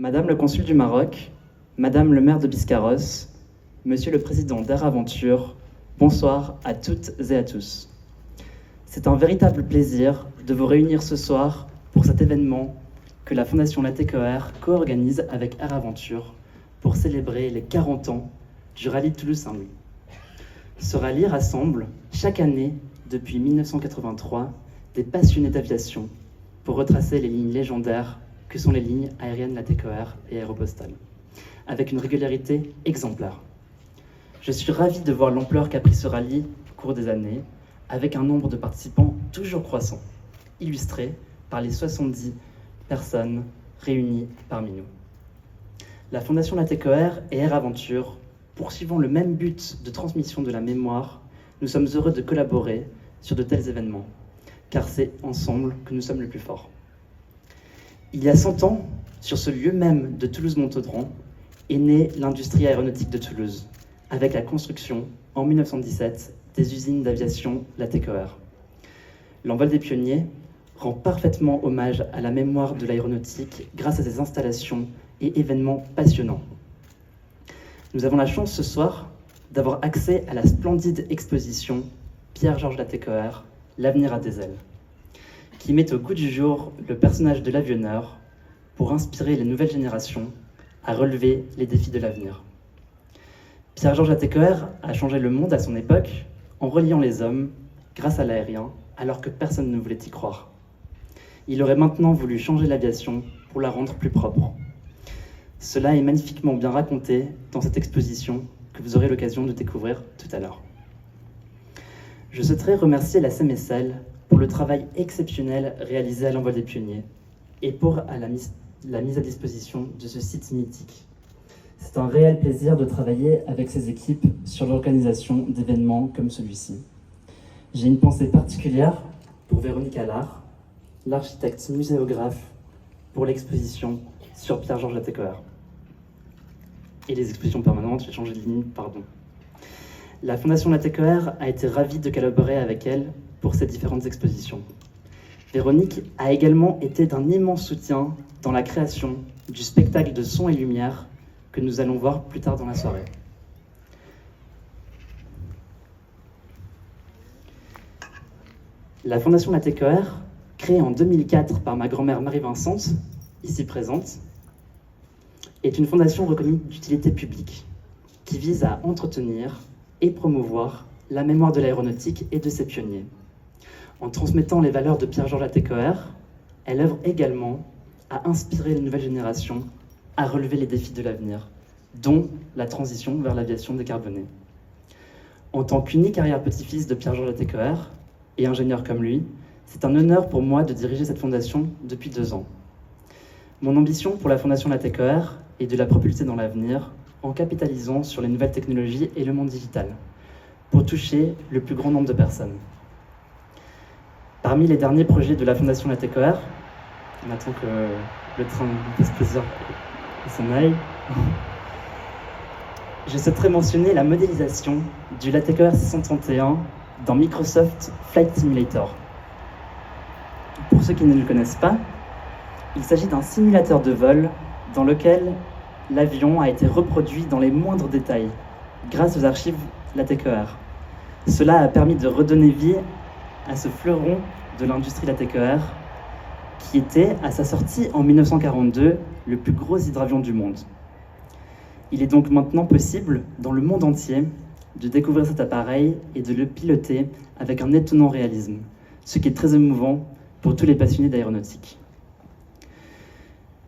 Madame le consul du Maroc, Madame le maire de Biscarrosse, Monsieur le président d'Air Aventure, bonsoir à toutes et à tous. C'est un véritable plaisir de vous réunir ce soir pour cet événement que la Fondation Latécoère co-organise avec Air Aventure pour célébrer les 40 ans du rallye de Toulouse-Saint-Louis. Ce rallye rassemble chaque année, depuis 1983, des passionnés d'aviation pour retracer les lignes légendaires que sont les lignes aériennes Latécoère et Aéropostale, avec une régularité exemplaire. Je suis ravi de voir l'ampleur qu'a pris ce rallye au cours des années, avec un nombre de participants toujours croissant, illustré par les 70 personnes réunies parmi nous. La Fondation Latécoère et Air Aventure, poursuivant le même but de transmission de la mémoire, nous sommes heureux de collaborer sur de tels événements, car c'est ensemble que nous sommes les plus forts. Il y a 100 ans, sur ce lieu même de Toulouse-Montaudran, est née l'industrie aéronautique de Toulouse, avec la construction, en 1917, des usines d'aviation Latécoère. L'envol des pionniers rend parfaitement hommage à la mémoire de l'aéronautique grâce à ses installations et événements passionnants. Nous avons la chance ce soir d'avoir accès à la splendide exposition Pierre-Georges Latécoère, L'avenir a des ailes, qui met au goût du jour le personnage de l'avionneur pour inspirer les nouvelles générations à relever les défis de l'avenir. Pierre-Georges Latécoère a changé le monde à son époque en reliant les hommes grâce à l'aérien, alors que personne ne voulait y croire. Il aurait maintenant voulu changer l'aviation pour la rendre plus propre. Cela est magnifiquement bien raconté dans cette exposition que vous aurez l'occasion de découvrir tout à l'heure. Je souhaiterais remercier la CMSL pour le travail exceptionnel réalisé à l'envol des pionniers et pour la mise à disposition de ce site mythique. C'est un réel plaisir de travailler avec ces équipes sur l'organisation d'événements comme celui-ci. J'ai une pensée particulière pour Véronique Allard, l'architecte muséographe pour l'exposition sur Pierre-Georges Latécoère. Et les expositions permanentes, j'ai changé de ligne, pardon. La Fondation Latécoère a été ravie de collaborer avec elle pour ces différentes expositions. Véronique a également été d'un immense soutien dans la création du spectacle de son et lumière que nous allons voir plus tard dans la soirée. La Fondation Latécoère, créée en 2004 par ma grand-mère Marie-Vincente, ici présente, est une fondation reconnue d'utilité publique qui vise à entretenir et promouvoir la mémoire de l'aéronautique et de ses pionniers. En transmettant les valeurs de Pierre-Georges Latécoère, elle œuvre également à inspirer les nouvelles générations à relever les défis de l'avenir, dont la transition vers l'aviation décarbonée. En tant qu'unique arrière-petit-fils de Pierre-Georges Latécoère et ingénieur comme lui, c'est un honneur pour moi de diriger cette fondation depuis 2 ans. Mon ambition pour la Fondation Latécoère est de la propulser dans l'avenir en capitalisant sur les nouvelles technologies et le monde digital, pour toucher le plus grand nombre de personnes. Parmi les derniers projets de la Fondation Latécoère, on attend que le train fasse plaisir à son œil, je souhaiterais mentionner la modélisation du Latécoère 631 dans Microsoft Flight Simulator. Pour ceux qui ne le connaissent pas, il s'agit d'un simulateur de vol dans lequel l'avion a été reproduit dans les moindres détails grâce aux archives Latécoère. Cela a permis de redonner vie à ce fleuron de l'industrie Latécoère qui était, à sa sortie en 1942, le plus gros hydravion du monde. Il est donc maintenant possible, dans le monde entier, de découvrir cet appareil et de le piloter avec un étonnant réalisme, ce qui est très émouvant pour tous les passionnés d'aéronautique.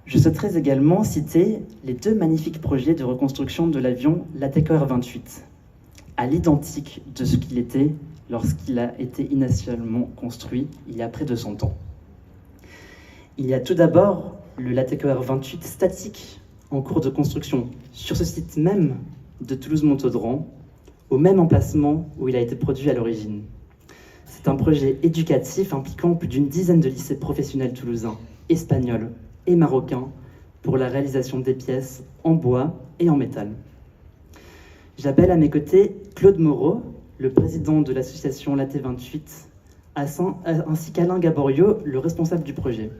Je souhaiterais également citer les 2 magnifiques projets de reconstruction de l'avion Latécoère 28, à l'identique de ce qu'il était lorsqu'il a été initialement construit il y a près de 100 ans. Il y a tout d'abord le Latécoère 28 statique en cours de construction sur ce site même de Toulouse-Montaudran, au même emplacement où il a été produit à l'origine. C'est un projet éducatif impliquant plus d'une dizaine de lycées professionnels toulousains, espagnols et marocains pour la réalisation des pièces en bois et en métal. J'appelle à mes côtés Claude Moreau, le président de l'association Laté 28, ainsi qu'Alain Gaborio, le responsable du projet.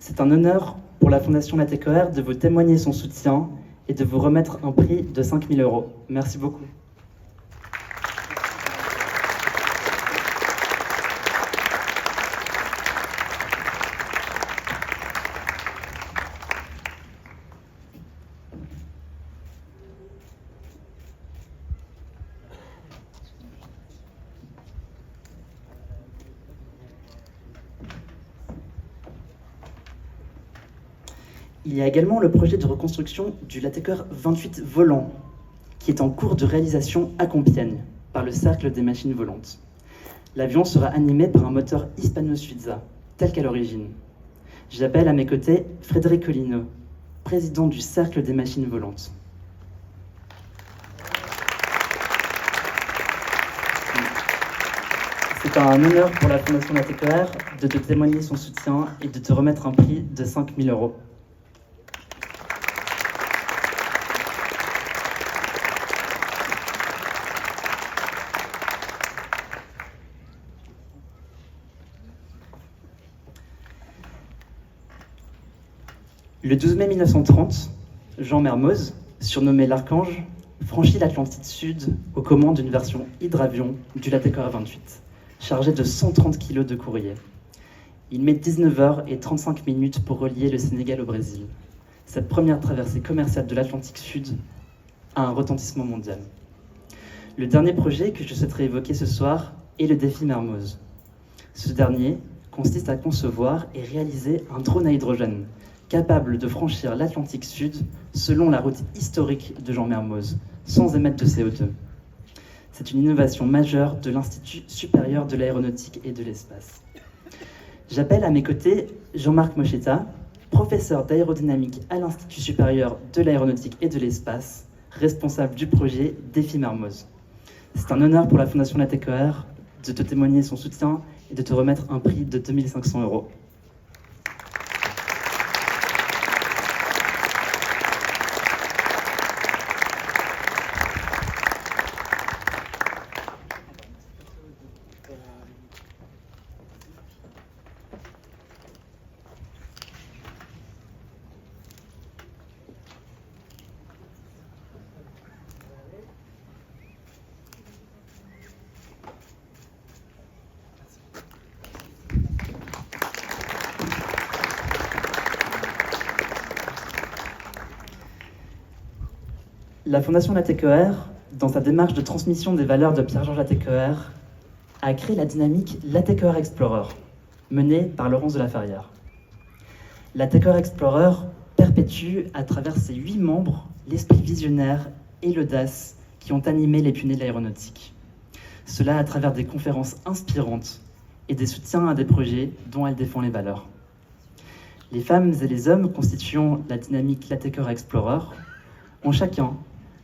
C'est un honneur pour la Fondation Latécoère de vous témoigner son soutien et de vous remettre un prix de 5 000 €. Merci beaucoup. Il y a également le projet de reconstruction du Latécoère 28 volant, qui est en cours de réalisation à Compiègne, par le Cercle des machines volantes. L'avion sera animé par un moteur Hispano-Suiza, tel qu'à l'origine. J'appelle à mes côtés Frédéric Collineau, président du Cercle des machines volantes. C'est un honneur pour la Fondation Latécoère de te témoigner son soutien et de te remettre un prix de 5 000 €. Le 12 mai 1930, Jean Mermoz, surnommé l'Archange, franchit l'Atlantique Sud aux commandes d'une version hydravion du Latécoère 28, chargée de 130 kg de courrier. Il met 19h35 pour relier le Sénégal au Brésil. Cette première traversée commerciale de l'Atlantique Sud a un retentissement mondial. Le dernier projet que je souhaiterais évoquer ce soir est le défi Mermoz. Ce dernier consiste à concevoir et réaliser un drone à hydrogène capable de franchir l'Atlantique Sud selon la route historique de Jean Mermoz, sans émettre de CO2. C'est une innovation majeure de l'Institut supérieur de l'aéronautique et de l'espace. J'appelle à mes côtés Jean-Marc Mochetta, professeur d'aérodynamique à l'Institut supérieur de l'aéronautique et de l'espace, responsable du projet Défi Mermoz. C'est un honneur pour la Fondation Latécoère de te témoigner son soutien et de te remettre un prix de 2 500 €. La Fondation Latécoère, dans sa démarche de transmission des valeurs de Pierre-Georges Latécoère, a créé la dynamique Latécoère Explorer, menée par Laurence de la Ferrière. Latécoère Explorer perpétue, à travers ses 8 membres, l'esprit visionnaire et l'audace qui ont animé les pionniers de l'aéronautique. Cela à travers des conférences inspirantes et des soutiens à des projets dont elle défend les valeurs. Les femmes et les hommes constituant la dynamique Latécoère Explorer ont chacun,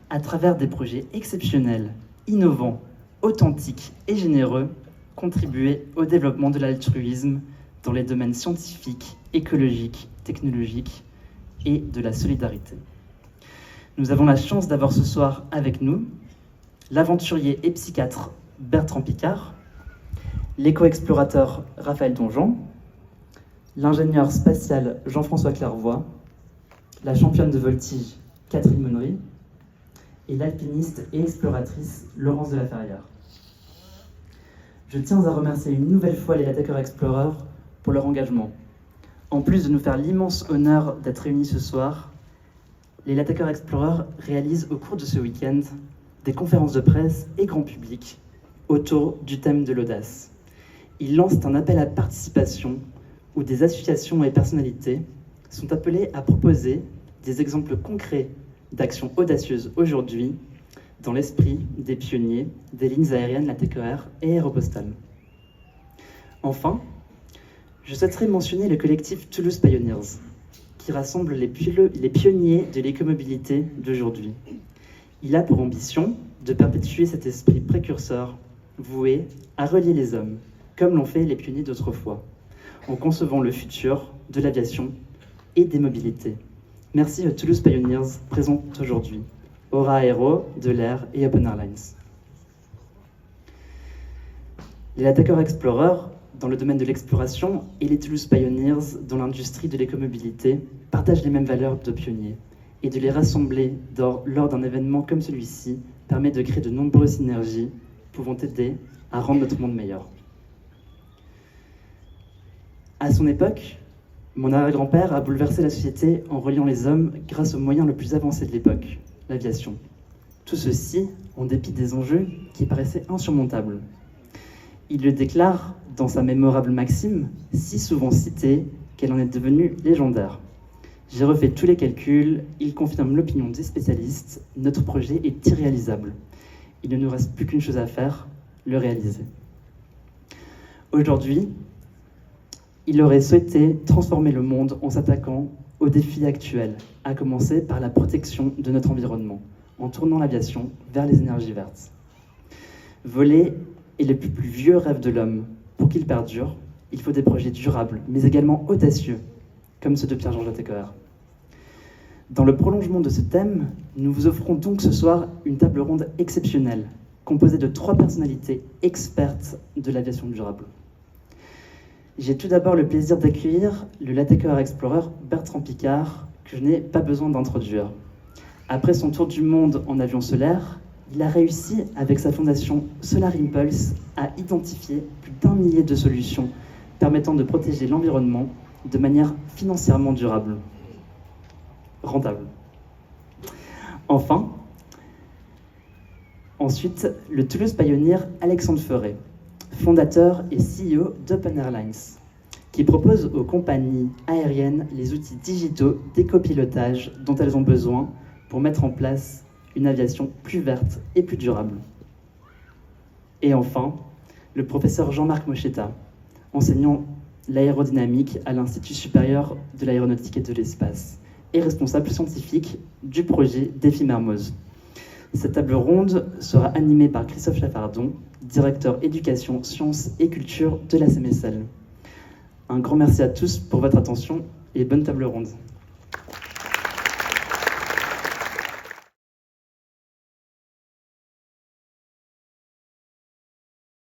à travers des projets exceptionnels, innovants, authentiques et généreux, contribué au développement de l'altruisme dans les domaines scientifiques, écologiques, technologiques et de la solidarité. Nous avons la chance d'avoir ce soir avec nous l'aventurier et psychiatre Bertrand Piccard, l'éco-explorateur Raphaël Donjon, l'ingénieur spatial Jean-François Clairvoy, la championne de voltige Catherine Monnery et l'alpiniste et exploratrice Laurence de la Ferrière. Je tiens à remercier une nouvelle fois les Latécoère Explorers pour leur engagement. En plus de nous faire l'immense honneur d'être réunis ce soir, les Latécoère Explorers réalisent au cours de ce week-end des conférences de presse et grand public autour du thème de l'audace. Ils lancent un appel à participation où des associations et personnalités sont appelées à proposer des exemples concrets d'actions audacieuses aujourd'hui dans l'esprit des pionniers des lignes aériennes Latécoère et Aéropostale. Enfin, je souhaiterais mentionner le collectif Toulouse Pioneers, qui rassemble les pionniers de l'écomobilité d'aujourd'hui. Il a pour ambition de perpétuer cet esprit précurseur voué à relier les hommes, comme l'ont fait les pionniers d'autrefois, en concevant le futur de l'aviation et des mobilités. Merci aux Toulouse Pioneers présents aujourd'hui, Aura Aero, De l'Air et Open Airlines. Les Latécoère Explorers, dans le domaine de l'exploration et les Toulouse Pioneers dans l'industrie de l'écomobilité partagent les mêmes valeurs de pionniers. Et de les rassembler lors d'un événement comme celui-ci permet de créer de nombreuses synergies pouvant aider à rendre notre monde meilleur. À son époque, mon arrière-grand-père a bouleversé la société en reliant les hommes grâce au moyen le plus avancé de l'époque, l'aviation. Tout ceci en dépit des enjeux qui paraissaient insurmontables. Il le déclare dans sa mémorable maxime, si souvent citée qu'elle en est devenue légendaire. J'ai refait tous les calculs, il confirme l'opinion des spécialistes, notre projet est irréalisable. Il ne nous reste plus qu'une chose à faire, le réaliser. Aujourd'hui, il aurait souhaité transformer le monde en s'attaquant aux défis actuels, à commencer par la protection de notre environnement, en tournant l'aviation vers les énergies vertes. Voler est le plus vieux rêve de l'homme. Pour qu'il perdure, il faut des projets durables, mais également audacieux, comme ceux de Pierre-Georges Latécoère. Dans le prolongement de ce thème, nous vous offrons donc ce soir une table ronde exceptionnelle, composée de 3 personnalités expertes de l'aviation durable. J'ai tout d'abord le plaisir d'accueillir le Latécoère Explorer Bertrand Piccard, que je n'ai pas besoin d'introduire. Après son tour du monde en avion solaire, il a réussi, avec sa fondation Solar Impulse, à identifier plus d'1 millier de solutions permettant de protéger l'environnement de manière financièrement durable, rentable. Ensuite, le Toulouse Pioneer Alexandre Ferré, fondateur et CEO d'Open Airlines, qui propose aux compagnies aériennes les outils digitaux d'écopilotage dont elles ont besoin pour mettre en place une aviation plus verte et plus durable. Et enfin, le professeur Jean-Marc Mochetta, enseignant l'aérodynamique à l'Institut supérieur de l'aéronautique et de l'espace, et responsable scientifique du projet Défi Mermoz. Cette table ronde sera animée par Christophe Chaffardon, directeur éducation, sciences et culture de la CMSL. Un grand merci à tous pour votre attention et bonne table ronde.